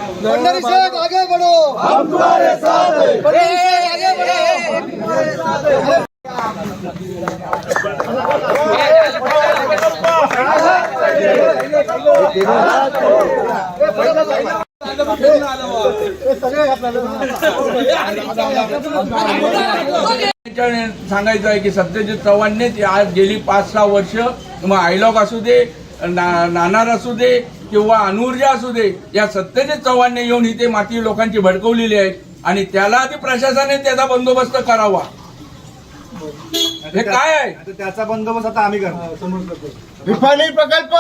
भंडारी साहब आगे बढ़ो, हम तुम्हारे साथ हैं। भंडारी साहब आगे बढ़ो, हम तुम्हारे साथ हैं। सांगायचं आहे की सत्यजित चव्हाणने आज गेली 5-6 वर्ष मग आयलॉग असू दे, नाणार असू दे किंवा अनूर्जा असू दे, या सत्यजित चव्हाणने येऊन इथे माती लोकांची भडकवलेली आहे आणि त्याला आधी प्रशासनाने त्याचा बंदोबस्त करावा. हे काय आहे? त्याचा बंदोबस्त आता आम्ही करतो. रिफायनरी प्रकल्प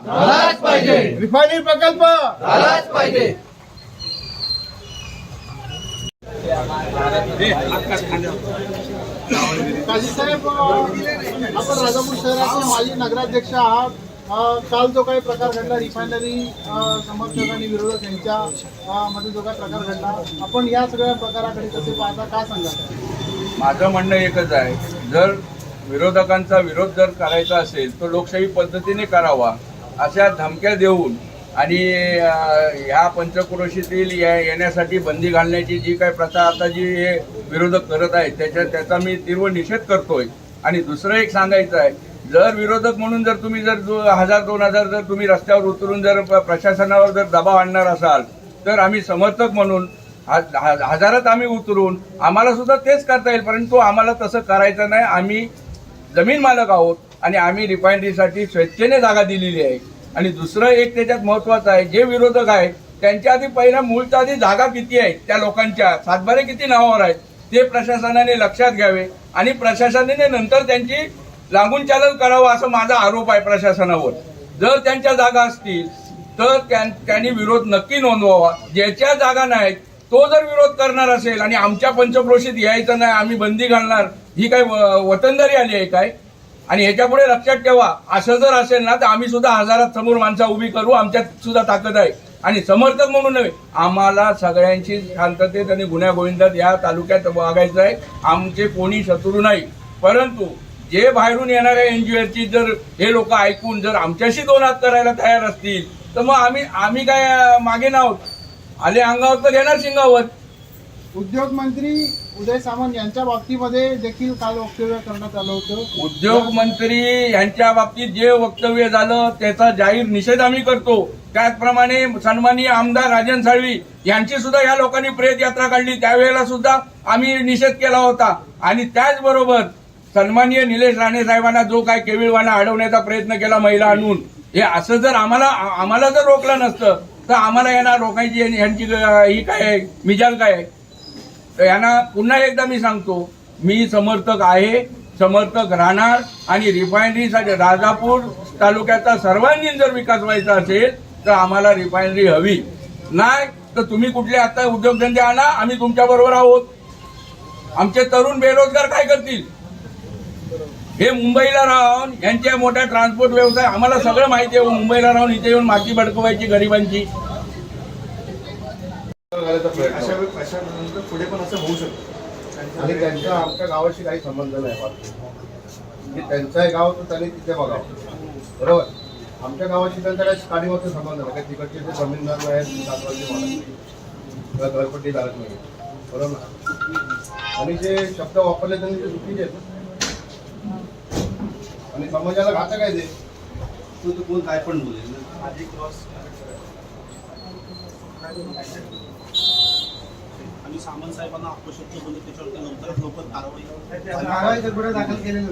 झालाच पाहिजे, रिफायनरी प्रकल्प झालाच पाहिजे. काजी साहेब, आपण राजापूर शहराचे माजी नगराध्यक्ष आहात. काल जो काही प्रकार घडला रिफायनरी समर्थक आणि विरोधक यांच्या मध्ये जो काही प्रकार घडला, आपण या सगळ्या प्रकाराकडे कसे पाहता, काय सांगा? माझं म्हणणं एकच आहे, जर विरोधकांचा विरोध जर करायचा असेल तर लोकशाही पद्धतीने करावा. अशा धमक्या देऊन आणि ह्या पंचक्रोशीतील येण्यासाठी बंदी घालण्याची जी काही प्रथा आता जी हे विरोधक करत आहेत त्याचा मी तीव्र निषेध करतोय. आणि दुसरं एक सांगायचं आहे, जर विरोधक म्हणून जर तुम्ही जर 1000-2000 जर तुम्ही रस्त्यावर उतरून जर प्रशासनावर जर दबाव आणणार असाल तर आम्ही समर्थक म्हणून हजारात आम्ही उतरून आम्हाला सुद्धा तेच करता येईल, परंतु आम्हाला तसं करायचं नाही. आम्ही जमीन मालक आहोत आणि आम्ही रिफायनरीसाठी स्वेच्छेने जागा दिलेली आहे. आणि दुसरं एक त्याच्यात महत्वाचं आहे, जे विरोधक आहेत त्यांच्या आधी पहिल्या मूळच्या आधी जागा किती आहेत, त्या लोकांच्या सातबारे किती नावावर आहेत ते प्रशासनाने लक्षात घ्यावे आणि प्रशासनाने नंतर त्यांची लागून चालन करावं असं माझा आरोप आहे प्रशासनावर. जर त्यांच्या जागा असतील तर त्यांनी विरोध नक्की नोंदवावा. ज्याच्या जागा नाहीत तो जर विरोध करणार असेल आणि आमच्या पंचक्रोशीत यायचं नाही, आम्ही बंदी घालणार, ही काय वतनदारी आली आहे काय? आणि ह्याच्यापुढे लक्षात ठेवा, असं जर असेल ना तर आम्ही सुद्धा हजारात समोर माणसं उभी करू, आमच्यात सुद्धा ताकद आहे. आणि समर्थक म्हणून नव्हे, आम्हाला सगळ्यांची शांततेत आणि गुण्यागोविंदात या तालुक्यात वागायचं आहे. आमचे कोणी शत्रू नाही, परंतु जे बाहेरून येणाऱ्या एनजीओची जर हे लोक ऐकून जर आमच्याशी 2 हात करायला तयार असतील तर मग आम्ही काय मागे नाहोत. आले अंगावर तर घेणार शिंगावर. उद्योग मंत्री उदय सामंत यांच्या बाबतीमध्ये देखील काल वक्तव्य करण्यात आलं होतं. उद्योग मंत्री यांच्या बाबतीत जे वक्तव्य झालं त्याचा जाहीर निषेध आम्ही करतो. त्याचप्रमाणे सन्माननीय आमदार राजन साळवी यांची सुद्धा या लोकांनी प्रेत यात्रा काढली, त्यावेळेला सुद्धा आम्ही निषेध केला होता. आणि त्याचबरोबर सन्माननीय निलेश राणे साहेबांना जो काय केविलवाना अडवण्याचा प्रयत्न केला महिला आणून, हे असं जर आम्हाला जर रोखलं नसतं तर आम्हाला यांना रोखायची यांची ही काय आहे, मिजाल काय आहे? तर यांना पुन्हा एकदा मी सांगतो, मी समर्थक आहे, समर्थक राहणार. आणि रिफायनरीसाठी राजापूर तालुक्याचा सर्वांगीण जर विकास व्हायचा असेल तर आम्हाला रिफायनरी हवी. नाही तर तुम्ही कुठले आता उद्योगधंदे आणा, आम्ही तुमच्या बरोबर आहोत. आमचे तरुण बेरोजगार काय करतील? हे मुंबईला राहून यांच्या मोठ्या ट्रान्सपोर्ट व्यवसाय, आम्हाला सगळं माहिती आहे. मुंबईला राहून इथे येऊन माती भडकवायची गरिबांची. अशानंतर पुढे पण असं होऊ शकतं. आणि त्यांचा आमच्या गावाशी काही संबंध नाही. त्यांचं गाव तर त्यांनी तिथे बघावं, बरोबर. आमच्या गावाशी त्यांचा काही काडीवरचा संबंध नाही. तिकडचे जे जमीनदार आहेत, सातवाचे मालक, घरपट्टी धारक नाही, बरोबर. आणि जे शब्द वापरले त्यांनी ते चुकीचे आहेत आणि समाजाला घातक आहे. ते तू कोण काय पण बोलेल आधी क्रॉस आणि सामंत साहेबांना अपशब्द बोलले, त्याच्यावर नंतरच लोक कारवाई गुन्हा दाखल केलेला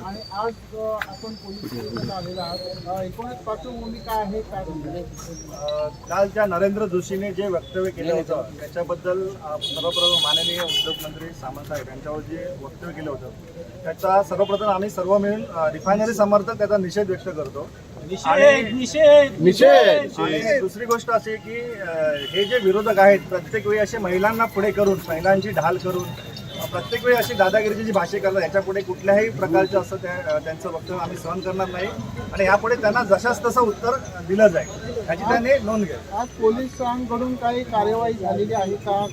आणि आज आपण पोलीस स्टेशनला आलेला आहात. एकूणच पार्श्वभूमी काय आहे, काय काल ज्या नरेंद्र जोशीने जे वक्तव्य केलं होतं त्याच्याबद्दल सर्वप्रथम माननीय उद्योगमंत्री सामंत साहेब यांच्यावर जे वक्तव्य केलं होतं त्याचा सर्वप्रथम आम्ही सर्व मिळून रिफायनरी समर्थक त्याचा निषेध व्यक्त करतो. आणि दुसरी गोष्ट अशी की हे जे विरोधक आहेत प्रत्येक वेळी असे महिलांना पुढे करून, महिलांची ढाल करून प्रत्येक वेळी अशी दादागिरीची जी भाषा करतात याच्यापुढे कुठल्याही प्रकारचं असं त्यांचं वक्तव्य आम्ही सहन करणार नाही आणि यापुढे त्यांना जशाच तसं उत्तर दिलं जाईल याची त्यांनी नोंद घ्या. आज पोलिसांकडून काही कार्यवाही झालेली आहे का?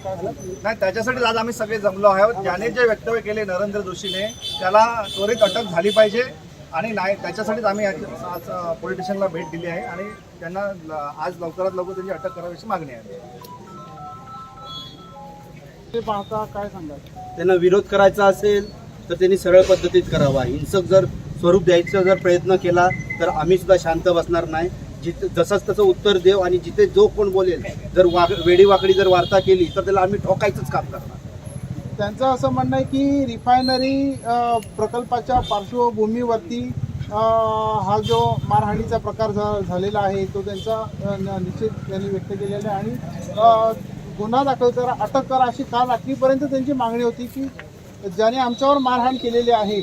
नाही, त्याच्यासाठी आज आम्ही सगळे जमलो आहोत. ज्याने जे वक्तव्य केले नरेंद्र जोशीने त्याला त्वरित अटक झाली पाहिजे आणि नाही त्याच्यासाठीच आम्ही आज पोलीस स्टेशनला भेट दिली आहे आणि त्यांना आज लवकरात लवकर त्यांची अटक करावी मागणी आहे. ते पाहता काय सांगाल? त्यांना विरोध करायचा असेल तर त्यांनी सरळ पद्धतीत करावा. हिंसक जर स्वरूप द्यायचा जर प्रयत्न केला तर आम्ही सुद्धा शांत बसणार नाही. जिथे जसंच तसं उत्तर देऊ आणि जिथे जो कोण बोलेल जर वेडीवाकडी जर वार्ता केली तर त्याला आम्ही ठोकायचंच काम करणार. त्यांचं असं म्हणणं आहे की रिफायनरी प्रकल्पाच्या पार्श्वभूमीवरती हा जो मारहाणीचा प्रकार झालेला आहे तो त्यांचा निश्चित त्यांनी व्यक्त केलेला आहे आणि गुन्हा दाखल करा, अटक करा अशी काल रात्रीपर्यंत त्यांची मागणी होती की ज्याने आमच्यावर मारहाण केलेली आहे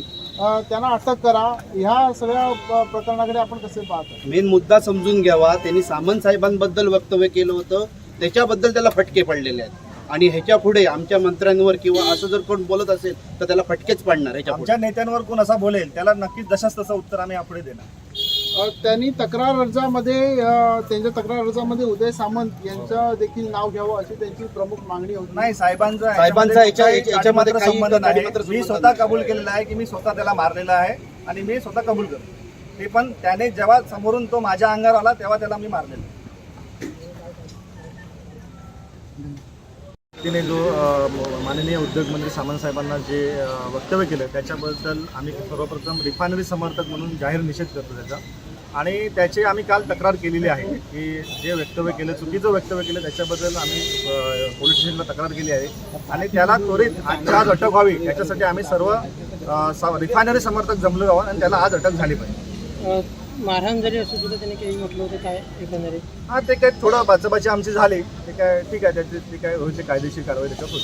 त्यांना अटक करा. ह्या सगळ्या प्रकरणाकडे आपण कसे पाहता? मेन मुद्दा समजून घ्यावा. त्यांनी सामंत साहेबांबद्दल वक्तव्य केलं होतं त्याच्याबद्दल त्याला फटके पडलेले आहेत आणि ह्याच्या पुढे आमच्या मंत्र्यांवर किंवा असं जर कोण बोलत असेल तर त्याला फटकेच पडणार. आमच्या नेत्यांवर कोण असा बोलेल त्याला नक्कीच जशाच तसं उत्तर आम्ही यापुढे देणार. त्यांनी तक्रार अर्जामध्ये त्यांच्या तक्रार अर्जामध्ये उदय सामंत यांचं देखील नाव घ्यावं अशी त्यांची प्रमुख मागणी होती. नाही, साहेबांचा याच्यामध्ये काही संबंध नाही. गाडीपत्र मी स्वतः कबूल केलेला आहे की मी स्वतः त्याला मारलेला आहे आणि मी स्वतः कबूल करतो. ते पण त्याने जेव्हा समोरून तो माझ्या अंगावर आला तेव्हा त्याला मी मारलेला. तिने जो माननीय उद्योगमंत्री सामंत साहेबांना जे वक्तव्य केलं त्याच्याबद्दल आम्ही सर्वप्रथम रिफायनरी समर्थक म्हणून जाहीर निषेध करतो त्याचा आणि त्याची आम्ही काल तक्रार केलेली आहे की जे वक्तव्य केलं चुकीचं वक्तव्य केलं त्याच्याबद्दल आम्ही पोलीस स्टेशनला तक्रार केली आहे आणि त्याला त्वरित आजच्या आज अटक व्हावी याच्यासाठी आम्ही सर्व रिफायनरी समर्थक जमलो आहोत आणि त्याला आज अटक झाली पाहिजे. मारहाण झाली असं सुद्धा त्यांनी काही म्हटलं होतं काय एकंदरीत? हां, ते काय थोडं बाचाबाची आमची झाली ते काय ठीक आहे त्याची काय होईल ते कायदेशीर कारवाई त्याच्यात होती.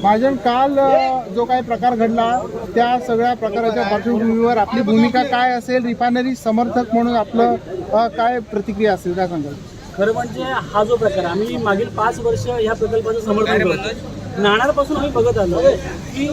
महाजन, काल जो काही प्रकार घडला त्या सगळ्या प्रकाराच्या पार्श्वभूमीवर आपली भूमिका काय असेल? रिफायनरी समर्थक म्हणून आपलं काय प्रतिक्रिया असेल, काय सांगाल? खरं म्हणजे हा जो प्रकार आम्ही मागील 5 वर्ष या प्रकल्पाचं समर्थन करतो. नाणारपासून आम्ही बघत आलो की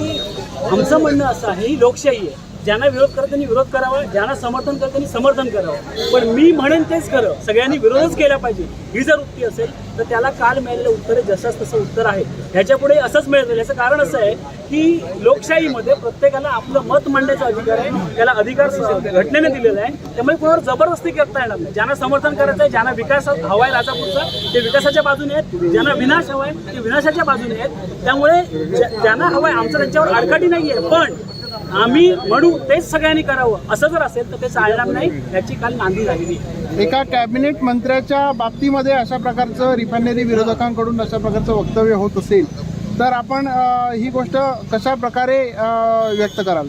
आमचं म्हणणं असं आहे ही लोकशाही आहे. ज्यांना विरोध करत त्यांनी विरोध करावा, ज्यांना समर्थन करत त्यांनी समर्थन करावं. पण मी म्हणेन तेच खरं, सगळ्यांनी विरोधच केला पाहिजे ही जर वृत्ती असेल तर त्याला काल मिळालेलं उत्तर जसंच तसं उत्तर आहे. ह्याच्यापुढे असंच मिळतं. याचं कारण असं आहे की लोकशाहीमध्ये प्रत्येकाला आपलं मत मांडण्याचा अधिकार आहे. त्याला अधिकार घटनेने दिलेला आहे. त्यामुळे कोणावर जबरदस्ती करता येणार नाही. ज्यांना समर्थन करायचं आहे, ज्यांना विकास हवा आहे राजापूरचा ते विकासाच्या बाजूने आहेत, ज्यांना विनाश हवा आहे ते विनाशाच्या बाजूने आहेत. त्यामुळे ज्यांना हवं आहे आमचं त्यांच्यावर आडकाठी नाही आहे, पण आम्ही म्हणू तेच सगळ्यांनी करावं असं जर असेल तर ते चालणार नाही. याची काल नांदी झालेली. एका कॅबिनेट मंत्र्याच्या बाबतीमध्ये अशा प्रकारचं रिफायनरी विरोधकांकडून अशा प्रकारचं वक्तव्य होत असेल तर आपण ही गोष्ट कशा प्रकारे व्यक्त कराल?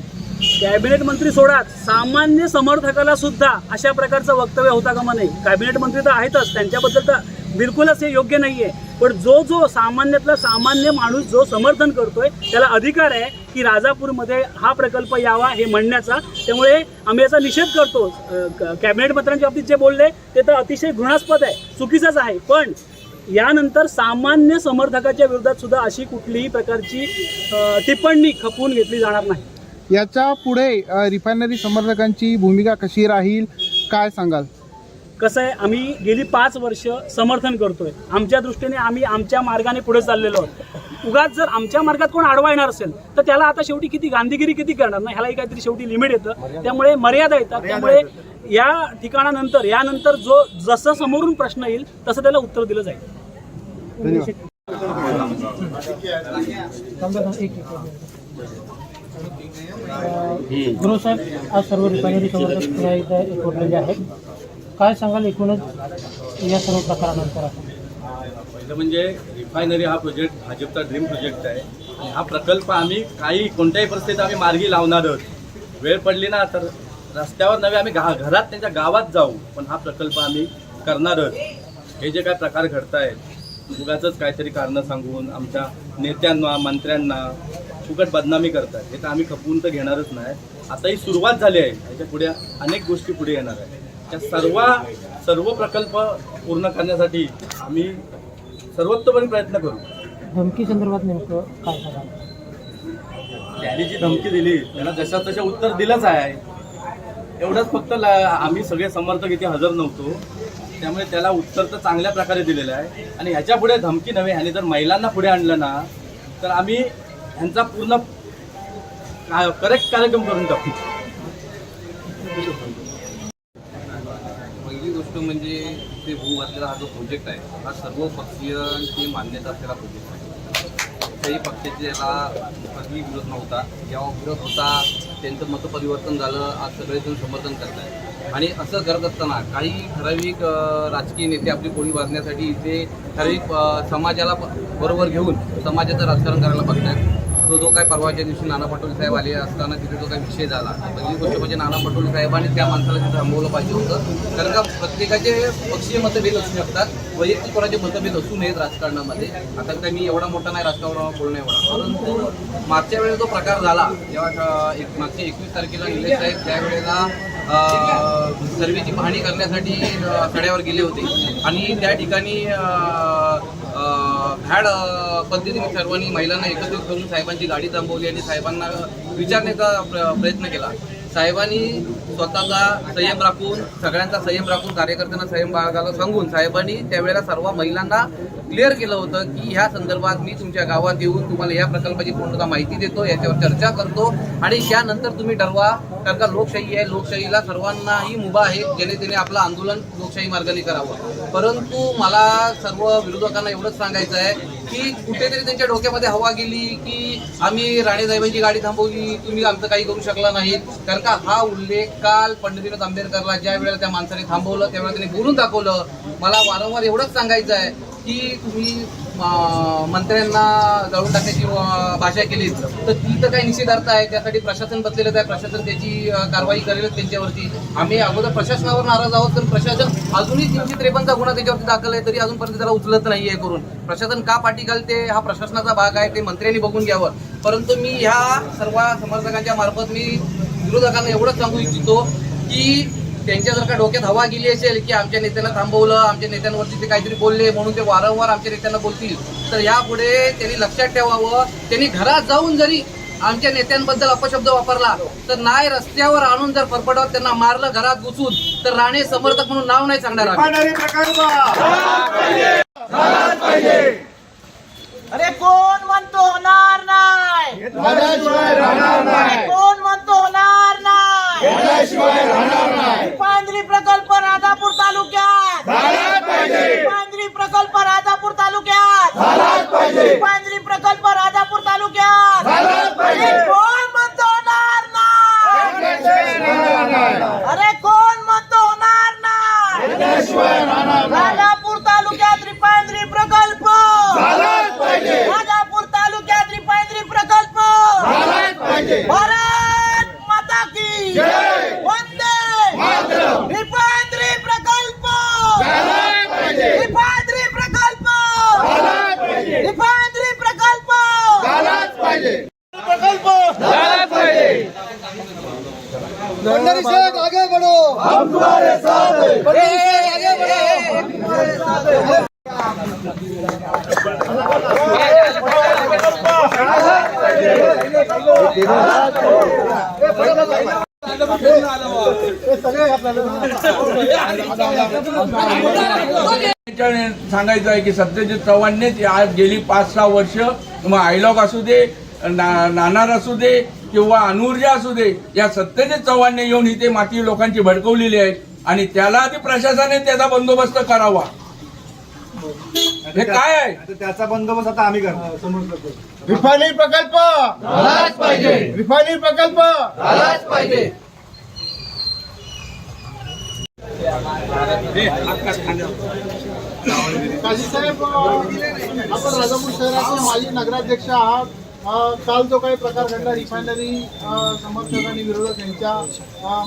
कॅबिनेट मंत्री सोडा, सामान्य समर्थकाला सुद्धा अशा प्रकारचं वक्तव्य होता कामा नाही. कॅबिनेट मंत्री तर आहेतच, त्यांच्याबद्दल तर बिलकुलच हे योग्य नाहीये. पण जो सामान्यातला सामान्य माणूस जो समर्थन करतोय त्याला अधिकार आहे की राजापूरमध्ये हा प्रकल्प यावा हे म्हणण्याचा. त्यामुळे आम्ही याचा निषेध करतो. कॅबिनेट मंत्र्यांच्या बाबतीत जे बोलले ते तर अतिशय घृणास्पद आहे, चुकीचंच आहे. पण यानंतर सामान्य समर्थकाच्या विरोधात सुद्धा अशी कुठलीही प्रकारची टिप्पणी खपवून घेतली जाणार नाही. याच्या पुढे रिफायनरी समर्थकांची भूमिका कशी राहील, काय सांगाल? कसं आहे, आम्ही गेली 5 वर्ष समर्थन करतोय. आमच्या दृष्टीने आम्ही आमच्या मार्गाने पुढे चाललेलो आहोत. उगाच जर आमच्या मार्गात कोण आडवा येणार असेल तर त्याला आता शेवटी किती गांधीगिरी किती करणार ना, ह्यालाही काहीतरी शेवटी लिमिट येतं. त्यामुळे मर्यादा येतात. त्यामुळे या ठिकाणानंतर यानंतर जो जसं समोरून प्रश्न येईल तसं त्याला उत्तर दिलं जाईल. गुरु साहेब, आज सर्व रिफायनरी समर्थक पुन्हा एकदा एकवटलेले आहेत. काय सांगाल एकूणच या सर्व प्रकारानंतर? पहिलं म्हणजे रिफायनरी हा प्रोजेक्ट भाजपचा ड्रीम प्रोजेक्ट आहे आणि हा प्रकल्प आम्ही कोणत्याही परिस्थितीत आम्ही मार्गी लावणार आहोत. वेळ पडली ना तर रस्त्यावर नव्हे आम्ही घरात त्यांच्या गावात जाऊ, पण हा प्रकल्प आम्ही करणार आहोत. हे जे काय प्रकार घडत आहेत उगाचच काहीतरी कारणं सांगून आमच्या नेत्यांना मंत्र्यांना फुकट बदनामी करतात, हे तर आम्ही खपवून तर घेणारच नाही. आता ही सुरुवात झाली आहे, याच्या पुढे अनेक गोष्टी पुढे येणार आहेत. त्या सर्व प्रकल्प पूर्ण करण्यासाठी आम्ही सर्वतोपरी प्रयत्न करू. धमकी संदर्भात नेमकं काय सांगा? त्यांनी जी धमकी दिली त्यांना जशा तशा उत्तर दिलंच आहे. एवढंच फक्त आम्ही सगळे समर्थक इथे हजर नव्हतो, त्यामुळे त्याला उत्तर तर चांगल्या प्रकारे दिलेलं आहे. आणि ह्याच्या पुढे धमकी नव्हे, ह्याने जर महिलांना पुढे आणलं ना तर आम्ही ह्यांचा पूर्ण करेक्ट कार्यक्रम करून टाकू. पहिली गोष्ट म्हणजे ते भू घातलेला हा जो प्रोजेक्ट आहे हा सर्व पक्षीयांची मान्यता असलेला प्रोजेक्ट आहे. कुठल्याही पक्षाची याला कधी विरोध नव्हता. जेव्हा विरोध होता त्यांचं मतपरिवर्तन झालं, आज सगळेजण समर्थन करत आहे. आणि असं करत असताना काही ठराविक राजकीय नेते आपली पोळी वाजण्यासाठी इथे ठराविक समाजाला बरोबर घेऊन समाजाचं राजकारण करायला बघतात. जो काय परवाच्या दिवशी नाना पटोले साहेब आले असताना तिथे जो काही विषय झाला, पहिली गोष्ट म्हणजे नाना पटोले साहेबांनी त्या माणसाला तिथे थांबवलं पाहिजे होतं. कारण का प्रत्येकाचे पक्षीय मतभेद असू शकतात, वैयक्तिक कोणाचे मतभेद असू नयेत राजकारणामध्ये. आता काय मी एवढा मोठा नाही राजकारणावर बोलणं एवढा, परंतु मागच्या वेळेस जो प्रकार झाला जेव्हा मागच्या 21 तारखेला निलेश साहेब त्यावेळेला सर्वेची पाहणी करण्यासाठी कड्यावर गेले होते आणि त्या ठिकाणी भॅड पद्धतीने सर्वांनी महिलांना एकत्रित करून साहेबांची गाडी थांबवली आणि साहेबांना विचारण्याचा प्रयत्न केला. साहेबांनी स्वतःचा संयम राखून, सगळ्यांचा संयम राखून, कार्यकर्त्यांना संयम बाळगायला सांगून साहेबांनी त्यावेळेला सर्व महिलांना क्लिअर केलं होतं की ह्या संदर्भात मी तुमच्या गावात येऊन तुम्हाला या प्रकल्पाची पूर्णतः माहिती देतो, याच्यावर चर्चा करतो आणि त्यानंतर तुम्ही ठरवा. कारण का लोकशाही आहे, लोकशाहीला सर्वांनाही मुभा आहे, जेणे त्याने आपलं आंदोलन लोकशाही मार्गाने करावं. परंतु मला सर्व विरोधकांना एवढंच सांगायचं आहे की कुठेतरी त्यांच्या डोक्यामध्ये हवा गेली की आम्ही राणेसाहेबांची गाडी थांबवली, तुम्ही आमचं काही करू शकला नाही. कारण का हा उल्लेख काल पंडितनाथ आंबेडकरला ज्या वेळेला त्या माणसाने थांबवलं त्यावेळेला त्यांनी बोलून दाखवलं. मला वारंवार एवढंच सांगायचं आहे की तुम्ही मंत्र्यांना जाळून टाकण्याची भाषा केली तर ती तर काही निषेधार्थ आहे. त्यासाठी प्रशासन बसलेलं आहे, प्रशासन त्याची कारवाई करेलच त्यांच्यावरती. आम्ही अगोदर प्रशासनावर नाराज आहोत, तर प्रशासन अजूनही 353चा गुन्हा त्याच्यावरती दाखल आहे तरी अजूनपर्यंत त्याला उचलत नाहीये करून. प्रशासन का पाठी घालते हा प्रशासनाचा भाग आहे, ते मंत्र्यांनी बघून घ्यावं. परंतु मी ह्या सर्व समर्थकांच्या मार्फत मी विरोधकांना एवढंच सांगू इच्छितो की त्यांच्या जर का डोक्यात हवा गेली असेल की आमच्या नेत्यांना थांबवलं, आमच्या नेत्यांवरती ते काहीतरी बोलले म्हणून ते वारंवार आमच्या नेत्यांना बोलतील, तर यापुढे त्यांनी लक्षात ठेवावं. त्यांनी घरात जाऊन जरी आमच्या नेत्यांबद्दल अपशब्द वापरला तर नाही रस्त्यावर आणून जर फरफटवत त्यांना मारलं घरात घुसून तर राणे समर्थक म्हणून नाव नाही सांगणार. अरे कोण म्हणतो होणार नाही, कोण म्हणतो होणार नाही, रिफायनरी प्रकल्प राजापूर तालुक्यात, रिफायनरी प्रकल्प राजापूर तालुक्यात, रिफायनरी प्रकल्प राजापूर तालुक्यात, कोण म्हणतो होणार नाही, अरे कोण म्हणतो होणार नाही, राजापूर तालुक्यात रिफायनरी प्रकल्प, राजापूर तालुक्यात रिफायनरी प्रकल्प, भारत माता की वंदे रिफायनरी प्रकल्प, रिफायनरी प्रकल्प, रिफायनरी प्रकल्प, भंडारी साहब आगे बढ़ो, हम तुम्हारे साथ हैं. भंडारी साहब आगे बढ़ो, हम तुम्हारे साथ हैं. सांगायचं आहे की सत्यजित चव्हाणनेच आज गेली 5-6 वर्ष मग आयलॉग असू दे, नाणार असू दे किंवा अनूर्जा असू दे, या सत्यजित चव्हाणने येऊन इथे माती लोकांची भडकवलेली आहे आणि त्याला आधी प्रशासनाने त्याचा बंदोबस्त करावा. हे काय आहे त्याचा बंदोबस्त आता आम्ही करतो. रिफायनरी प्रकल्प झालाच पाहिजे, रिफायनरी प्रकल्प झालाच पाहिजे. काजी साहेब, आपण राजापूर शहराचे माजी नगराध्यक्ष आहात. काल जो काही प्रकार घडला रिफायनरी समर्थक आणि विरोधक यांच्या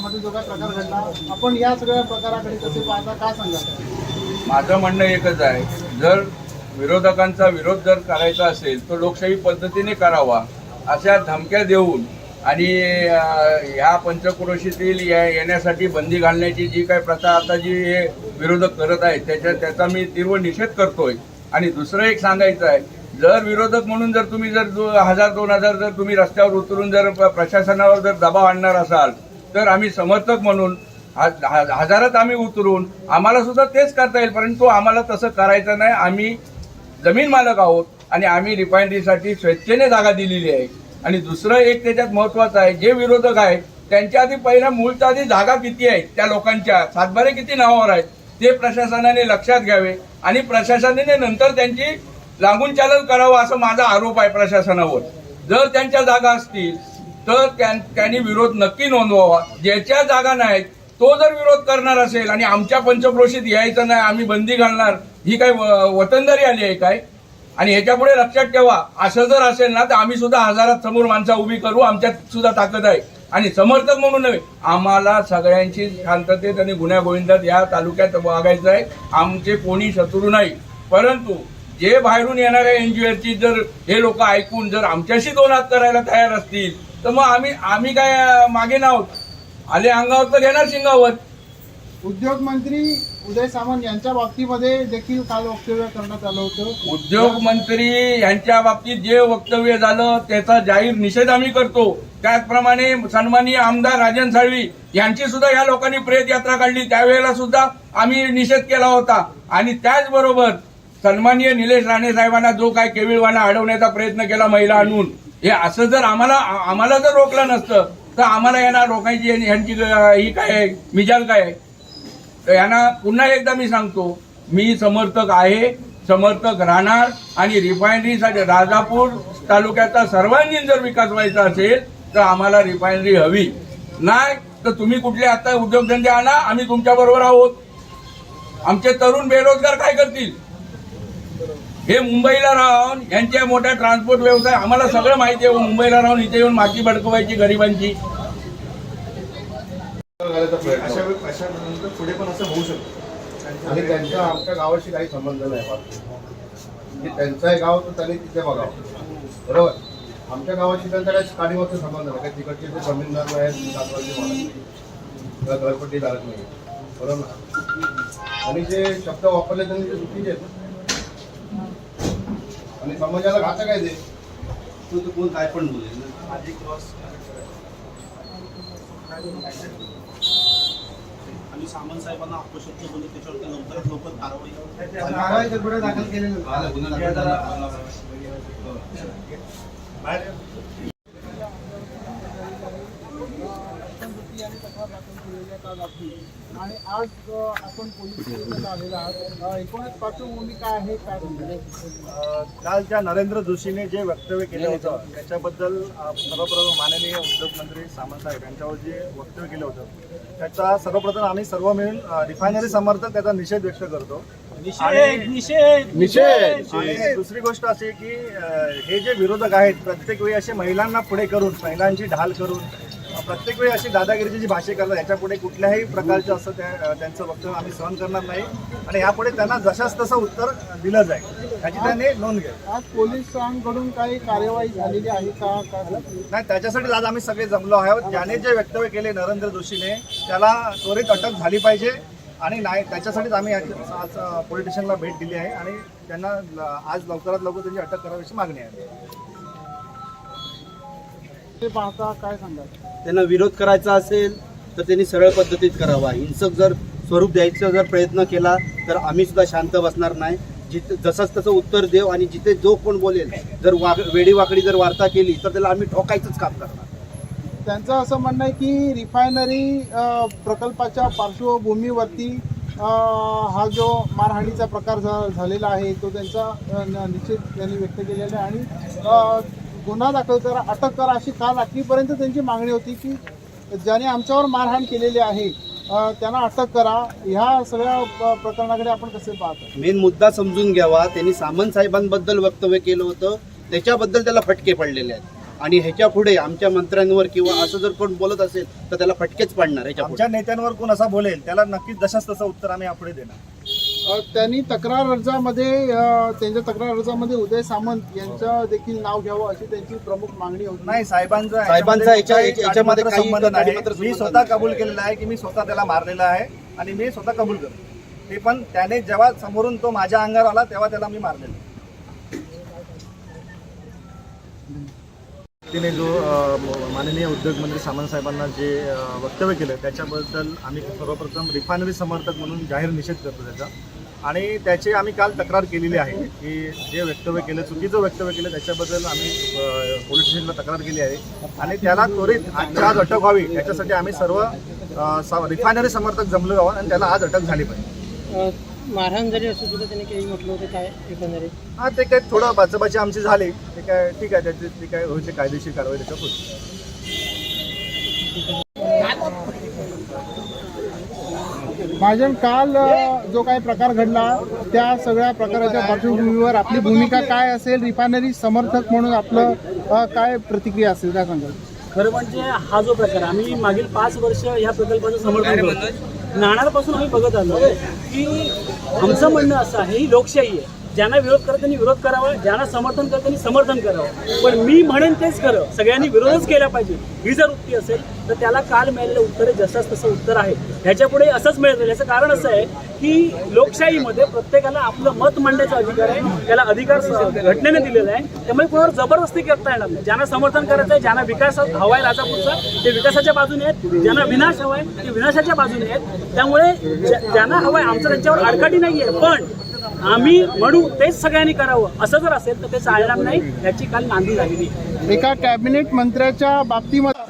मध्ये जो काही प्रकार घडला, आपण या सगळ्या प्रकाराकडे कसे पाहता, काय सांगा? माझं म्हणणं एकच आहे, जर विरोधकांचा विरोध जर करायचा असेल तर लोकशाही पद्धतीने करावा. अशा धमक्या देऊन आणि ह्या पंचक्रोशीतील येण्यासाठी बंदी घालण्याची जी काही प्रथा आता जी हे विरोधक करत आहेत त्याचा मी तीव्र निषेध करतोय. आणि दुसरं एक सांगायचं आहे, जर विरोधक म्हणून जर तुम्ही जर 1000-2000 जर तुम्ही रस्त्यावर उतरून जर प्रशासनावर जर दबाव आणणार असाल तर आम्ही समर्थक म्हणून हजारात आम्ही उतरून आम्हाला सुद्धा तेच करता येईल, परंतु आम्हाला तसं करायचं नाही. आम्ही जमीन मालक आहोत आणि आम्ही रिफायनरीसाठी स्वेच्छेने जागा दिलेली आहे. आणि दुसरं एक त्याच्यात महत्वाचं आहे, जे विरोधक आहेत त्यांच्या आधी पहिला मूळच्या आधी जागा किती आहेत, त्या लोकांच्या सातबारे किती नावावर आहेत ते प्रशासनाने लक्षात घ्यावे आणि प्रशासनाने नंतर त्यांची लागून चालन करावं असा माझा आरोप आहे प्रशासनावर. जर त्यांच्या जागा असतील तर त्यांनी विरोध नक्की नोंदवावा. ज्याच्या जागा नाहीत तो जर विरोध करणार असेल आणि आमच्या पंचक्रोशीत यायचं नाही, आम्ही बंदी घालणार, ही काय वतनदारी आली आहे काय? आणि ह्याच्या पुढे लक्षात ठेवा, असं जर असेल ना तर आम्ही सुद्धा हजारात समोर माणसं उभी करू, आमच्यात सुद्धा ताकद आहे. आणि समर्थक म्हणून नव्हे, आम्हाला सगळ्यांची शांततेत आणि गुण्यागोविंदात या तालुक्यात वागायचं आहे. आमचे कोणी शत्रू नाही, परंतु जे बाहेरून येणाऱ्या एनजीओची जर हे लोक ऐकून जर आमच्याशी दोन हात करायला तयार असतील तर मग आम्ही काय मागे नाहोत, आले अंगावर तर घेणार शिंगावर. उद्योग मंत्री उदय सामंत यांच्या बाबतीमध्ये देखील काल वक्तव्य करण्यात आलं होतं. उद्योग मंत्री यांच्या बाबतीत जे वक्तव्य झालं त्याचा जाहीर निषेध आम्ही करतो. त्याचप्रमाणे सन्माननीय आमदार राजन साळवी यांची सुद्धा या लोकांनी प्रेत यात्रा काढली, त्यावेळेला सुद्धा आम्ही निषेध केला होता. आणि त्याचबरोबर सन्माननीय निलेश राणे साहेबांना जो काय केविळवाणा अडवण्याचा प्रयत्न केला महिला आणून, हे असं जर आम्हाला जर रोखलं नसतं तर आम्हाला यांना रोखायची यांची ही काय आहे, मिजाल काय आहे? तर यांना पुन्हा एकदा मी सांगतो, मी समर्थक आहे, समर्थक राहणार. आणि रिफायनरीसाठी राजापूर तालुक्याचा सर्वांगीण जर विकास व्हायचा असेल तर आम्हाला रिफायनरी हवी. नाही तर तुम्ही कुठले आता उद्योगधंदे आणा, आम्ही तुमच्या बरोबर आहोत. आमचे तरुण बेरोजगार काय करतील? हे मुंबईला राहून यांच्या मोठ्या ट्रान्सपोर्ट व्यवसाय, आम्हाला सगळं माहिती आहे. मुंबईला राहून इथे येऊन माती भडकवायची गरिबांची. अशा नंतर पुढे पण असं होऊ शकतं. आणि त्यांचा आमच्या गावाशी काही संबंध नाही. म्हणजे त्यांचं गाव तर त्यांनी तिथे बघावं, बरोबर. आमच्या गावाशी त्यांचा काही काडीवरचा संबंध नाही. काही तिकडचे जे जमीनदार आहेत, सातवाचे मालक किंवा घरपट्टीधारक नाही, बरोबर. आणि जे शब्द वापरले त्यांनी ते चुकीचे आहेत आणि समाजाला घातक आहे ते. तो कोण काय पण बोलेल ना. आणि सामंत साहेबांना अपशब्द बोलले, त्याच्यावरती लवकरात लवकर कारवाई दाखल केलेली आणि आज आपण पोलीस स्टेशनला आलेला आहात. एकूणच पार्श्वभूमी काय आहे, काय काल त्या नरेंद्र जोशीने जे वक्तव्य केलं होतं त्याच्याबद्दल सर्वप्रथम माननीय उद्योगमंत्री सामंत साहेब यांच्यावर जे वक्तव्य केलं होतं त्याचा सर्वप्रथम आम्ही सर्व मिळून रिफायनरी समर्थक त्याचा निषेध व्यक्त करतो. आणि दुसरी गोष्ट अशी की हे जे विरोधक आहेत प्रत्येक वेळी असे महिलांना पुढे करून, महिलांची ढाल करून प्रत्येक वेळी अशी दादागिरीची जी भाषा करतात, याच्यापुढे कुठल्याही प्रकारचं असं त्यांचं वक्तव्य आम्ही सहन करणार नाही. आणि यापुढे त्यांना जशाच तसं उत्तर दिलं जाईल याची त्यांनी नोंद घ्या. आज पोलिसांकडून काही कार्यवाही झालेली आहे का? नाही, त्याच्यासाठी आज आम्ही सगळे जमलो आहोत. ज्याने जे वक्तव्य केले नरेंद्र जोशीने त्याला त्वरित अटक झाली पाहिजे. आणि नाही, त्याच्यासाठीच आम्ही आज पोलीस स्टेशनला भेट दिली आहे आणि त्यांना आज लवकरात लवकर त्यांची अटक करावी मागणी आहे. ते पाहता काय सांगा? त्यांना विरोध करायचा असेल तर त्यांनी सरळ पद्धतीत करावा. हिंसक जर स्वरूप द्यायचा जर प्रयत्न केला तर आम्ही सुद्धा शांत बसणार नाही. जसंच तसं उत्तर देऊ आणि जिथे जो कोण बोलेल जर वेडीवाकडी जर वार्ता केली तर त्याला आम्ही ठोकायचंच काम करणार. त्यांचं असं म्हणणं आहे की रिफायनरी प्रकल्पाच्या पार्श्वभूमीवरती हा जो मारहाणीचा प्रकार झालेला आहे तो त्यांचा निश्चित त्यांनी व्यक्त केलेला आहे. आणि गुन्हा दाखल करा, अटक करा अशी काल रात्रीपर्यंत त्यांची मागणी होती की ज्याने आमच्यावर मारहाण केलेली आहे त्यांना अटक करा. ह्या सगळ्या प्रकरणाकडे आपण कसे पाहतो? मेन मुद्दा समजून घ्यावा. त्यांनी सामंत साहेबांबद्दल वक्तव्य केलं होतं, त्याच्याबद्दल त्याला फटके पडलेले आहेत. आणि ह्याच्या पुढे आमच्या मंत्र्यांवर किंवा असं जर कोण बोलत असेल तर त्याला फटकेच पडणार. आमच्या नेत्यांवर कोण असा बोलेल त्याला नक्कीच जशाच तसं उत्तर आम्ही यापुढे देणार. त्यांनी तक्रार अर्जामध्ये त्यांच्या तक्रार अर्जामध्ये उदय सामंत यांचं देखील नाव घ्यावं अशी त्यांची प्रमुख मागणी होती. नाही, साहेबांचा याच्यामध्ये काही संबंध नाही. मी स्वतः कबूल केलेला आहे की मी स्वतः त्याला मारलेला आहे आणि मी स्वतः कबूल करतो. ते पण त्याने जेव्हा समोरून तो माझ्या अंगावर आला तेव्हा त्याला मी मारलेलं. तिने जो माननीय उद्योगमंत्री सामंत साहेबांना जे वक्तव्य केलं त्याच्याबद्दल आम्ही सर्वप्रथम रिफायनरी समर्थक म्हणून जाहीर निषेध करतो त्याचा. आणि त्याची आम्ही काल तक्रार केलेली आहे की जे वक्तव्य केलं, चुकीचं वक्तव्य केलं त्याच्याबद्दल आम्ही पोलीस स्टेशनला तक्रार केली आहे आणि त्याला त्वरित आजच्या आज अटक व्हावी याच्यासाठी आम्ही सर्व रिफायनरी समर्थक जमलो आहोत आणि त्याला आज अटक झाली पाहिजे. मारहाण जरी असं सुद्धा त्यांनी काही म्हटलं होतं काय एकंदरीत? हां, ते काय थोडं बाचाबाची आमची झाली, ते काय ठीक आहे, त्याची ती काय होईल कायदेशीर कारवाई त्याच्यावर होईल. महाजन, काल जो काही प्रकार घडला त्या सगळ्या प्रकाराच्या पार्श्वभूमीवर आपली भूमिका काय असेल? रिफायनरी समर्थक म्हणून आपलं काय प्रतिक्रिया असेल, काय सांगाल? खरं म्हणजे हा जो प्रकार आम्ही मागील 5 वर्ष ह्या प्रकल्पाचं समर्थन करतो. नाणारपासून आम्ही बघत आलो की आमचं म्हणणं असं आहे, ही लोकशाही आहे. ज्यांना विरोध करत त्यांनी विरोध करावा, ज्यांना समर्थन करत त्यांनी समर्थन करावं. पण मी म्हणेन तेच खरं, सगळ्यांनी विरोधच केला पाहिजे. ही जर उक्ती असेल तर त्याला काल मिळालेलं उत्तर जसंच तसं उत्तर आहे, ह्याच्यापुढे असंच मिळतं. याचं कारण असं आहे की लोकशाहीमध्ये प्रत्येकाला आपलं मत मांडण्याचा अधिकार आहे, त्याला अधिकार घटनेने दिलेला आहे. त्यामुळे कोणावर जबरदस्ती करता येणार नाही. ज्यांना समर्थन करायचं आहे, ज्यांना विकास हवा आहे राजापूरचा, ते विकासाच्या बाजूने आहेत. ज्यांना विनाश हवा आहे ते विनाशाच्या बाजूने आहेत. त्यामुळे ज्यांना हवं आहे, आमचं त्यांच्यावर आडकाठी नाही आहे, पण आम्ही म्हणू तेच सगळ्यांनी करावं असं जर असेल तर ते चालणार नाही. याची काल नांदी झालेली. एका कॅबिनेट मंत्र्याच्या बाबतीमध्ये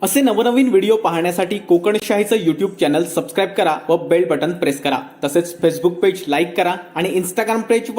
असे नवनवीन व्हिडिओ पाहण्यासाठी कोकणशाहीचं यूट्यूब चॅनल सबस्क्राईब करा व बेल बटन प्रेस करा. तसेच फेसबुक पेज लाईक करा आणि इंस्टाग्राम पेज